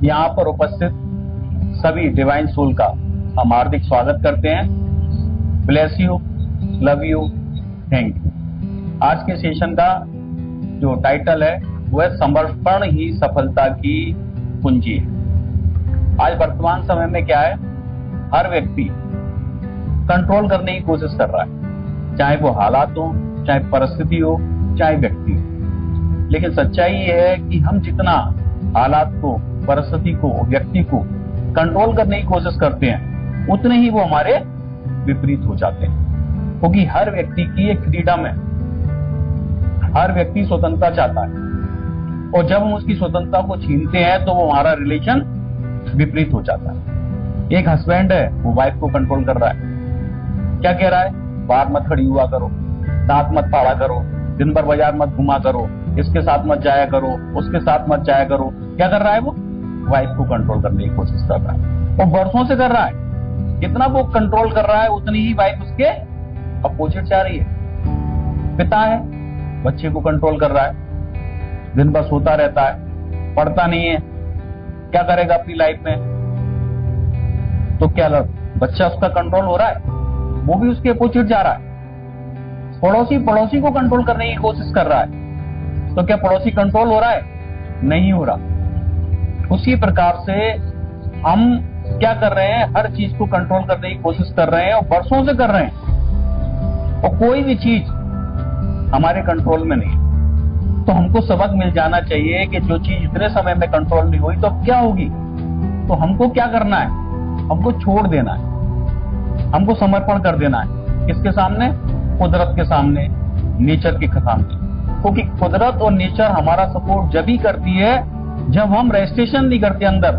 यहाँ पर उपस्थित सभी डिवाइन सोल का हम हार्दिक स्वागत करते हैं। Bless you, love you, thank you. आज के सेशन का जो टाइटल है वो है समर्पण ही सफलता की कुंजी है। आज वर्तमान समय में क्या है, हर व्यक्ति कंट्रोल करने की कोशिश कर रहा है, चाहे वो हालात हो, चाहे परिस्थिति हो, चाहे व्यक्ति हो। लेकिन सच्चाई ये है कि हम जितना हालात को, परिस्थिति को, व्यक्ति को कंट्रोल करने की कोशिश करते हैं, उतने ही वो हमारे विपरीत हो जाते हैं। क्योंकि हर व्यक्ति की एक फ्रीडम है, हर व्यक्ति स्वतंत्रता चाहता है, और जब हम उसकी स्वतंत्रता को छीनते हैं तो वो हमारा रिलेशन विपरीत हो जाता है। एक हस्बैंड है, वो वाइफ को कंट्रोल कर रहा है। क्या कह रहा है? बाहर मत खड़ी हुआ करो, दांत मत फाड़ा करो, दिन भर बाजार मत घुमा करो, इसके साथ मत जाया करो, उसके साथ मत जाया करो। क्या कर रहा है? वो वाइफ को कंट्रोल करने की कोशिश कर रहा है, और बरसों से कर रहा है। जितना वो कंट्रोल कर रहा है उतनी ही वाइफ उसके अपोजिट जा रही है। पिता है, बच्चे को कंट्रोल कर रहा है, दिन भर सोता रहता है, पढ़ता नहीं है, क्या करेगा अपनी लाइफ में? तो क्या बच्चा उसका कंट्रोल हो रहा है? वो भी उसके अपोजिट जा रहा है। पड़ोसी को कंट्रोल करने की कोशिश कर रहा है, तो क्या पड़ोसी कंट्रोल हो रहा है? नहीं हो रहा। उसी प्रकार से हम क्या कर रहे हैं, हर चीज को कंट्रोल करने की कोशिश कर रहे हैं, और बरसों से कर रहे हैं, और कोई भी चीज हमारे कंट्रोल में नहीं। तो हमको सबक मिल जाना चाहिए कि जो चीज इतने समय में कंट्रोल नहीं हुई तो अब क्या होगी। तो हमको क्या करना है? हमको छोड़ देना है, हमको समर्पण कर देना है। किसके सामने? कुदरत के सामने, नेचर के सामने। क्योंकि कुदरत और नेचर हमारा सपोर्ट जब ही करती है जब हम रेस्ट्रिक्शन नहीं करते, अंदर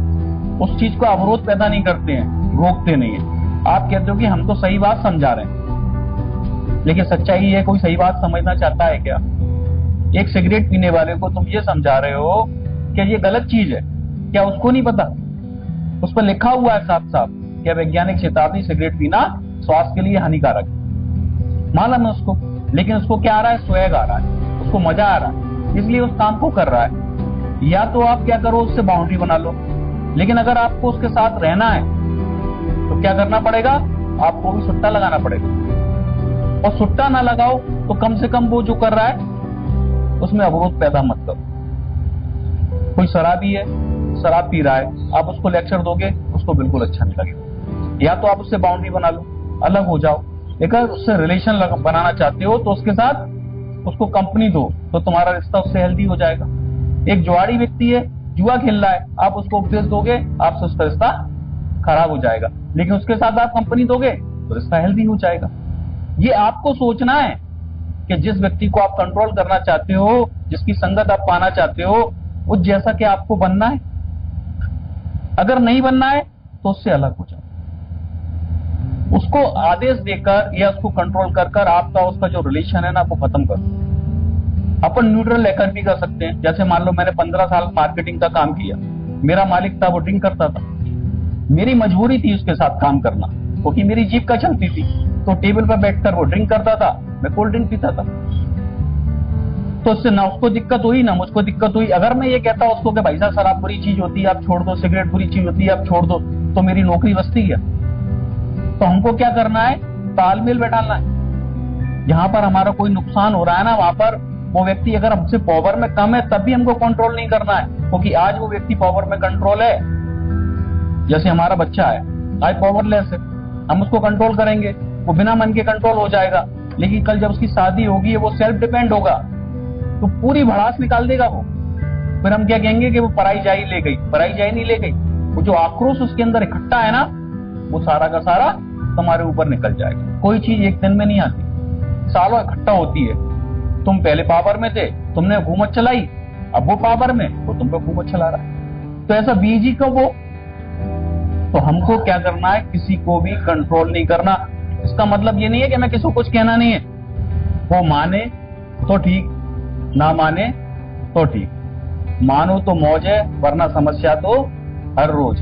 उस चीज को अवरोध पैदा नहीं करते हैं, रोकते नहीं है। आप कहते हो कि हम तो सही बात समझा रहे हैं, लेकिन सच्चाई है, कोई सही बात समझना चाहता है क्या? एक सिगरेट पीने वाले को तुम ये समझा रहे हो कि ये गलत चीज है, क्या उसको नहीं पता? उस पर लिखा हुआ है साफ साफ कि वैज्ञानिक चेतावनी, सिगरेट पीना स्वास्थ्य के लिए हानिकारक है। मालूम है उसको, लेकिन उसको क्या आ रहा है? स्वैग आ रहा है, उसको मजा आ रहा है, इसलिए उस काम को कर रहा है। या तो आप क्या करो, उससे बाउंड्री बना लो। लेकिन अगर आपको उसके साथ रहना है तो क्या करना पड़ेगा? आपको भी सुट्टा लगाना पड़ेगा। और सुट्टा ना लगाओ तो कम से कम वो जो कर रहा है उसमें अवरोध पैदा मत करो। कोई शराबी है, शराब पी रहा है, आप उसको लेक्चर दोगे, उसको बिल्कुल अच्छा नहीं लगेगा। या तो आप उससे बाउंड्री बना लो, अलग हो जाओ। अगर उससे रिलेशन बनाना चाहते हो तो उसके साथ उसको कंपनी दो, तो तुम्हारा रिश्ता उससे हेल्दी हो जाएगा। एक जुआड़ी व्यक्ति है, जुआ खेल रहा है, आप उसको उपदेश दोगे, आपसे उसका रिश्ता खराब हो जाएगा। लेकिन उसके साथ आप कंपनी दोगे तो रिश्ता हेल्दी हो जाएगा। ये आपको सोचना है कि जिस व्यक्ति को आप कंट्रोल करना चाहते हो, जिसकी संगत आप पाना चाहते हो, उस जैसा कि आपको बनना है। अगर नहीं बनना है तो उससे अलग हो जाओ। उसको आदेश देकर या उसको कंट्रोल कर कर आपका उसका जो रिलेशन है ना, वो खत्म करो। अपन न्यूट्रल लेकर भी कर सकते हैं। जैसे मान लो मैंने 15 साल मार्केटिंग का काम किया, मेरा मालिक था, वो ड्रिंक करता था, मेरी मजबूरी थी उसके साथ काम करना, क्योंकि मेरी जीप चलती थी। तो टेबल पर बैठकर वो ड्रिंक करता था, मैं कोल्ड ड्रिंक पीता था। तो उससे ना उसको दिक्कत हुई ना मुझको दिक्कत हुई। अगर मैं ये कहता उसको कि भाई साहब शराब बुरी चीज होती है, आप छोड़ दो, सिगरेट बुरी चीज होती है, आप छोड़ दो, तो मेरी नौकरी बचती है। तो हमको क्या करना है? तालमेल बैठाना है। जहां पर हमारा कोई नुकसान हो रहा है ना, वहां पर वो व्यक्ति अगर हमसे पावर में कम है तब भी हमको कंट्रोल नहीं करना है, क्योंकि आज वो व्यक्ति पावर में कंट्रोल है। जैसे हमारा बच्चा है, आज पावरलेस है, हम उसको कंट्रोल करेंगे, वो बिना मन के कंट्रोल हो जाएगा। लेकिन कल जब उसकी शादी होगी, वो सेल्फ डिपेंड होगा, तो पूरी भड़ास निकाल देगा वो। फिर हम क्या कहेंगे कि वो पराई जाई ले गई, पराई जाई नहीं ले गई। वो जो आक्रोश उसके अंदर इकट्ठा है ना, वो सारा का सारा तुम्हारे ऊपर निकल जाएगा। कोई चीज एक दिन में नहीं आती, सालों इकट्ठा होती है। तुम पहले पावर में थे, तुमने हुकूमत चलाई, अब वो पावर में, वो तुम पे हुकूमत चला रहा है। तो ऐसा बीजी का वो। तो हमको क्या करना है? किसी को भी कंट्रोल नहीं करना। इसका मतलब ये नहीं है कि मैं किसी को कुछ कहना नहीं है। वो माने तो ठीक, ना माने तो ठीक। मानो तो मौज है, वरना समस्या तो हर रोज।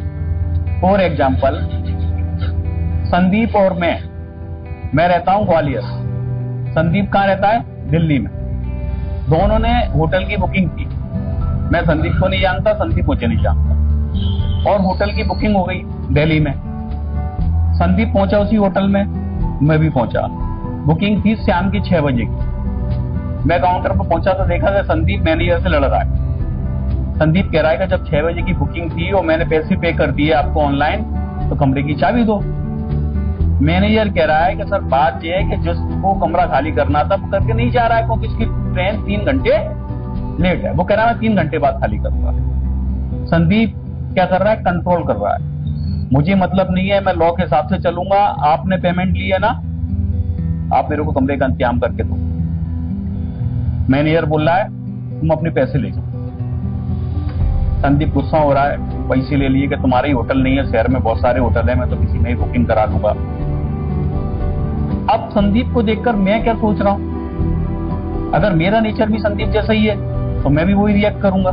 फॉर एग्जाम्पल, संदीप और मैं रहता हूं ग्वालियर, संदीप कहाँ रहता है? दिल्ली में। दोनों ने होटल की बुकिंग की। मैं संदीप को नहीं जानता, संदीप मुझे नहीं जानता। और होटल की बुकिंग हो गई दिल्ली में। संदीप पहुंचा उसी होटल में, मैं भी पहुंचा। बुकिंग थी शाम की 6 बजे की। मैं काउंटर पर पहुंचा तो देखा कि संदीप मैनेजर से लड़ रहा है। संदीप कह रहा है कि जब 6 बजे की बुकिंग थी और मैंने पैसे पे कर दिए आपको ऑनलाइन, तो कमरे की चाबी दो। मैनेजर कह रहा है कि सर बात यह है कि जिसको कमरा खाली करना था वो करके नहीं जा रहा है, क्योंकि इसकी ट्रेन 3 घंटे लेट है। वो कह रहा है मैं 3 घंटे बाद खाली करूंगा। संदीप क्या कर रहा है? कंट्रोल कर रहा है। मुझे मतलब नहीं है, मैं लॉ के हिसाब से चलूंगा। आपने पेमेंट ली है ना, आप मेरे को कमरे का इंतजाम करके दो। मैनेजर बोल रहा है तुम अपने पैसे ले जाओ। संदीप गुस्सा हो रहा है, पैसे ले लिए कि तुम्हारा ही होटल नहीं है, शहर में बहुत सारे होटल है, मैं तो किसी में ही बुकिंग करा दूंगा। अब संदीप को देखकर मैं क्या सोच रहा हूं, अगर मेरा नेचर भी संदीप जैसा ही है तो मैं भी वही रिएक्ट करूंगा।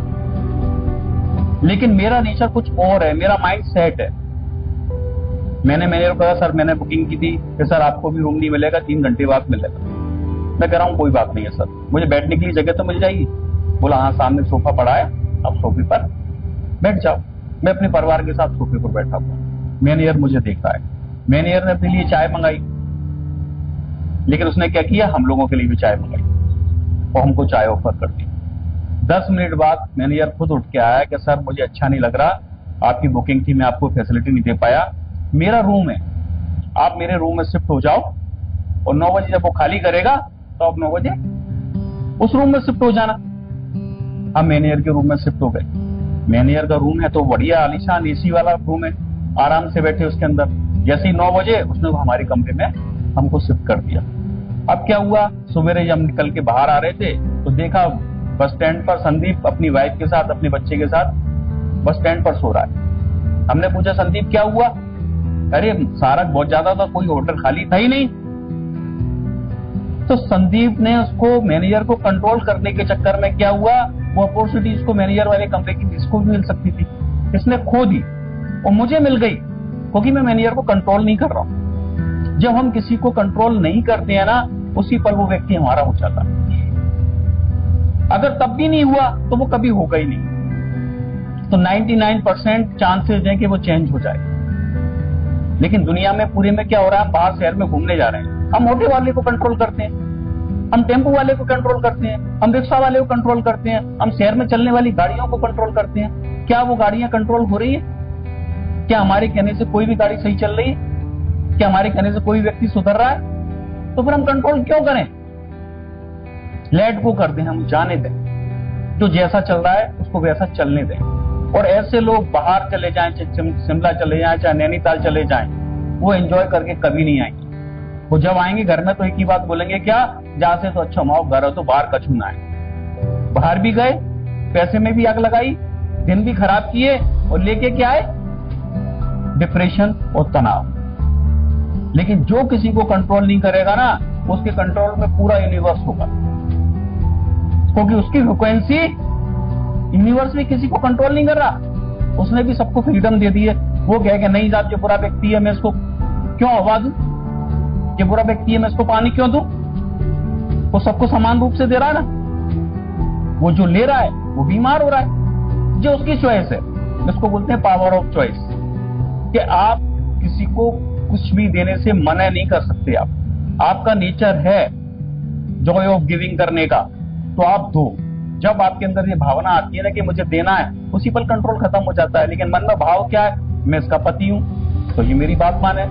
लेकिन मेरा नेचर कुछ और है, मेरा माइंड सेट है। मैंने मैनेजर को कहा सर मैंने बुकिंग की थी कि सर आपको भी रूम नहीं मिलेगा, 3 घंटे बाद मिलेगा। मैं कह रहा हूं कोई बात नहीं है सर, मुझे बैठने के लिए जगह तो मिल जाएगी। बोला हाँ सामने सोफा पड़ा है, आप सोफे पर बैठ जाओ। मैं अपने परिवार के साथ सोफे पर बैठा हुआ। मैनेजर मुझे देख रहा है। मैनेजर ने अपने लिए चाय मंगाई, लेकिन उसने क्या किया, हम लोगों के लिए भी चाय मंगाई और हमको चाय ऑफर कर दी। 10 मिनट बाद मैनेजर खुद उठ के आया कि सर मुझे अच्छा नहीं लग रहा, आपकी बुकिंग थी, मैं आपको फैसिलिटी नहीं दे पाया। मेरा रूम है, आप मेरे रूम में शिफ्ट हो जाओ और 9 बजे जब वो खाली करेगा तो आप 9 बजे उस रूम में शिफ्ट हो जाना। हम मैनेजर के रूम में शिफ्ट हो गए। मैनेजर का रूम है तो बढ़िया आलीशान एसी वाला रूम है, आराम से बैठे उसके अंदर। जैसे ही 9 बजे उसने हमारे कमरे में हमको शिफ्ट कर दिया। अब क्या हुआ, सवेरे जब हम निकल के बाहर आ रहे थे तो देखा बस स्टैंड पर संदीप अपनी वाइफ के साथ, अपने बच्चे के साथ बस स्टैंड पर सो रहा है। हमने पूछा संदीप क्या हुआ? अरे सारा बहुत ज्यादा था, कोई होटल खाली था ही नहीं। तो संदीप ने उसको, मैनेजर को कंट्रोल करने के चक्कर में क्या हुआ, वो अपॉर्चुनिटी इसको मैनेजर वाले कमरे की इसको भी मिल सकती थी, इसने खो दी और मुझे मिल गई, क्योंकि मैं मैनेजर को कंट्रोल नहीं कर रहा हूं। जब हम किसी को कंट्रोल नहीं करते हैं ना, उसी पल वो व्यक्ति हमारा हो जाता है। अगर तब भी नहीं हुआ तो वो कभी होगा ही नहीं। तो 99% चांसेस हैं कि वो चेंज हो जाए। लेकिन दुनिया में पूरे में क्या हो रहा है, हम बाहर शहर में घूमने जा रहे हैं, हम ऑटो वाले को कंट्रोल करते हैं, हम टेम्पो वाले को कंट्रोल करते हैं, हम रिक्शा वाले को कंट्रोल करते हैं, हम शहर में चलने वाली गाड़ियों को कंट्रोल करते हैं। क्या वो गाड़ियां कंट्रोल हो रही है? क्या हमारे कहने से कोई भी गाड़ी सही चल रही है? क्या हमारे कहने से कोई व्यक्ति सुधर रहा है? तो फिर हम कंट्रोल क्यों करें? लेट गो कर दें, हम जाने दें, जो जैसा चल रहा है उसको वैसा चलने दें। और ऐसे लोग बाहर चले जाएं, शिमला चले जाएं, चाहे नैनीताल चले जाएं, वो एंजॉय करके कभी नहीं आएंगे। वो जब आएंगे घर में तो एक ही बात बोलेंगे, क्या जहां से तो अच्छा माओ, घर हो तो बाहर कछू ना आए। बाहर भी गए, पैसे में भी आग लगाई, दिन भी खराब किए और लेके क्या आए, डिप्रेशन और तनाव। लेकिन जो किसी को कंट्रोल नहीं करेगा ना, उसके कंट्रोल में पूरा यूनिवर्स होगा, क्योंकि उसकी फ्रीक्वेंसी, यूनिवर्स भी किसी को कंट्रोल नहीं कर रहा, उसने भी सबको फ्रीडम दे दी है। वो कहे कि नहीं साहब, जो बुरा व्यक्ति है मैं इसको क्यों हवा दूं, ये बुरा व्यक्ति है मैं इसको पानी क्यों दूं? वो सबको समान रूप से दे रहा है ना। वो जो ले रहा है वो बीमार हो रहा है, जो उसकी चॉइस है। इसको बोलते हैं पावर ऑफ चॉइस, कि आप किसी को कुछ भी देने से मना नहीं कर सकते। आपका नेचर है जॉय ऑफ गिविंग करने का, तो आप दो। जब आपके अंदर ये भावना आती है ना कि मुझे देना है, उसी पर कंट्रोल खत्म हो जाता है। लेकिन मन में भाव क्या है, मैं इसका पति हूं तो ये मेरी बात माने,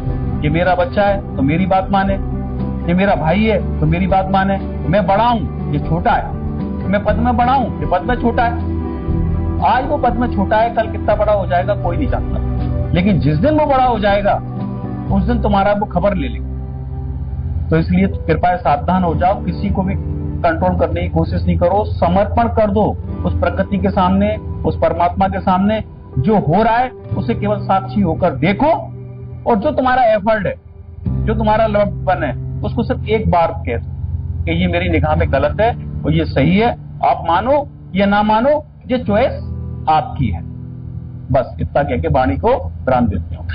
ये मेरा बच्चा है तो मेरी बात माने, ये मेरा भाई है तो मेरी बात माने, मैं बड़ा हूं ये छोटा है, मैं पद में बड़ा हूं ये पद में छोटा है। आज वो पद में छोटा है, कल कितना बड़ा हो जाएगा कोई नहीं जानता। लेकिन जिस दिन वो बड़ा हो जाएगा उस दिन तुम्हारा वो खबर ले ले। तो इसलिए कृपया सावधान हो जाओ, किसी को भी कंट्रोल करने की कोशिश नहीं करो। समर्पण कर दो उस प्रकृति के सामने, उस परमात्मा के सामने। जो हो रहा है उसे केवल साक्षी होकर देखो, और जो तुम्हारा एफर्ट है, जो तुम्हारा लड़पन है, उसको सिर्फ एक बार कह दो कि ये मेरी निगाह में गलत है और ये सही है। आप मानो या ना मानो, ये चॉइस आपकी है। बस इतना कह के वाणी को विराम देते हूं।